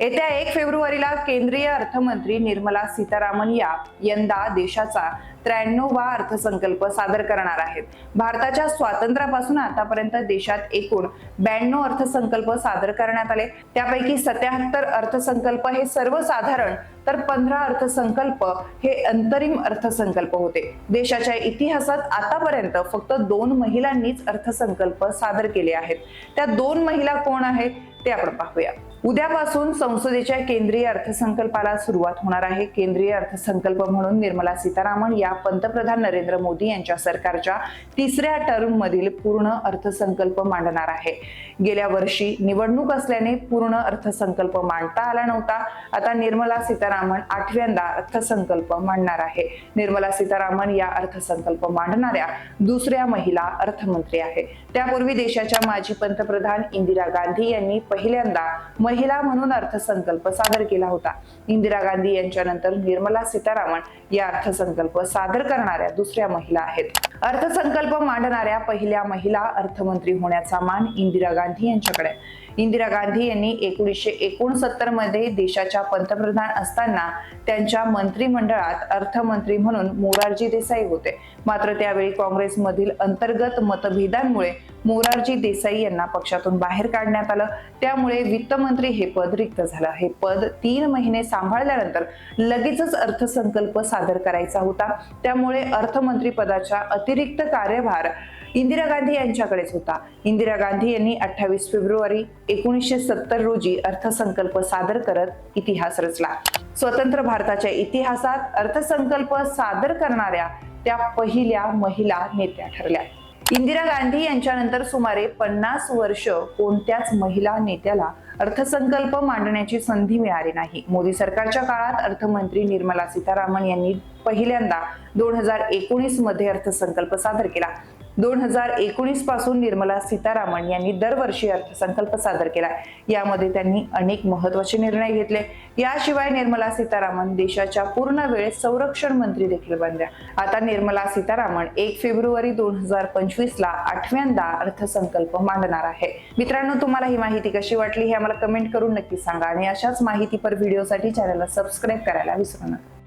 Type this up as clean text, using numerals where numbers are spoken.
येत्या 1 फेब्रुवारीला केंद्रीय अर्थमंत्री निर्मला सीतारामन यंदा देशाचा 93वा अर्थसंकल्प सादर करणार आहेत। भारताच्या स्वातंत्र्यापासून आतापर्यंत देशात एकूण 92 अर्थसंकल्प सादर करण्यात आले। त्यापैकी 77 अर्थसंकल्प हे सर्वसाधारण तर 15 अर्थसंकल्प हे अंतरिम अर्थसंकल्प होते। देशाच्या इतिहासात आतापर्यंत फक्त 2 महिलांनीच अर्थसंकल्प सादर केले आहेत। त्या 2 महिला कोण आहेत ते आपण पाहूया। उद्यापासून संसदेच्या केंद्रीय अर्थसंकल्पाला सुरुवात होणार आहे। केंद्रीय अर्थसंकल्प म्हणून निर्मला सीतारामन या पंतप्रधान नरेंद्र मोदी यांच्या सरकारच्या 3ऱ्या टर्म मधील पूर्ण अर्थसंकल्प मांडणार आहे। गेल्या वर्षी निवडणूक असल्याने पूर्ण अर्थसंकल्प मांडता आला नव्हता। आता निर्मला सीतारामन 8व्यांदा अर्थसंकल्प मांडणार आहे। निर्मला सीतारामन या अर्थसंकल्प मांडणाऱ्या दुसऱ्या महिला अर्थमंत्री आहे। त्यापूर्वी देशाच्या माजी पंतप्रधान इंदिरा गांधी यांनी पहिल्यांदा महिला म्हणून अर्थसंकल्प सादर केला होता। इंदिरा गांधी यांच्यानंतर निर्मला सीतारामन या अर्थसंकल्प सादर करणाऱ्या दुसऱ्या महिला आहेत। अर्थसंकल्प मांडणाऱ्या पहिल्या महिला अर्थमंत्री होण्याचा मान इंदिरा गांधी यांच्याकडे। इंदिरा गांधी यांनी 1969 मध्ये देशाच्या पंतप्रधान असताना त्यांच्या मंत्रिमंडळात अर्थमंत्री म्हणून मोरारजी देसाई होते। मात्र त्यावेळी काँग्रेसमधील अंतर्गत मतभेदांमुळे मोरारजी देसाई यांना पक्षातून बाहेर काढण्यात आलं। त्यामुळे वित्तमंत्री हे पद रिक्त झालं। हे पद 3 महिने सांभाळल्यानंतर लगेचच अर्थसंकल्प सादर करायचा होता। त्यामुळे अर्थमंत्री पदाचा अतिरिक्त कार्यभार इंदिरा गांधी यांच्याकडेच होता। इंदिरा गांधी यांनी 28 फेब्रुवारी 1970 रोजी अर्थसंकल्प सादर करत इतिहास रचला। स्वतंत्र भारताच्या इतिहासात अर्थसंकल्प सादर करणाऱ्या त्या पहिल्या महिला नेत्या ठरल्या। इंदिरा गांधी यांच्यानंतर सुमारे 50 वर्ष कोणत्याच महिला नेत्याला अर्थसंकल्प मांडण्याची संधी मिळाली नाही। मोदी सरकारच्या काळात अर्थमंत्री निर्मला सीतारामन यांनी पहिल्यांदा 2019 मध्ये अर्थसंकल्प सादर केला। 2019 पासून निर्मला सीतारामन यांनी दरवर्षी अर्थसंकल्प सादर केला। यामध्ये त्यांनी अनेक महत्त्वाचे निर्णय घेतले। याशिवाय निर्मला सीतारामन देशाच्या पूर्ण वेळ संरक्षण मंत्री देखील बनल्या। आता निर्मला सीतारामन 1 फेब्रुवारी 2025 ला 8व्यांदा अर्थसंकल्प मांडणार आहे। मित्रांनो, तुम्हाला ही माहिती कशी वाटली हे आम्हाला कमेंट करून नक्की सांगा आणि अशाच माहितीपर व्हिडिओसाठी चॅनलला सबस्क्राईब करायला विसरू नका।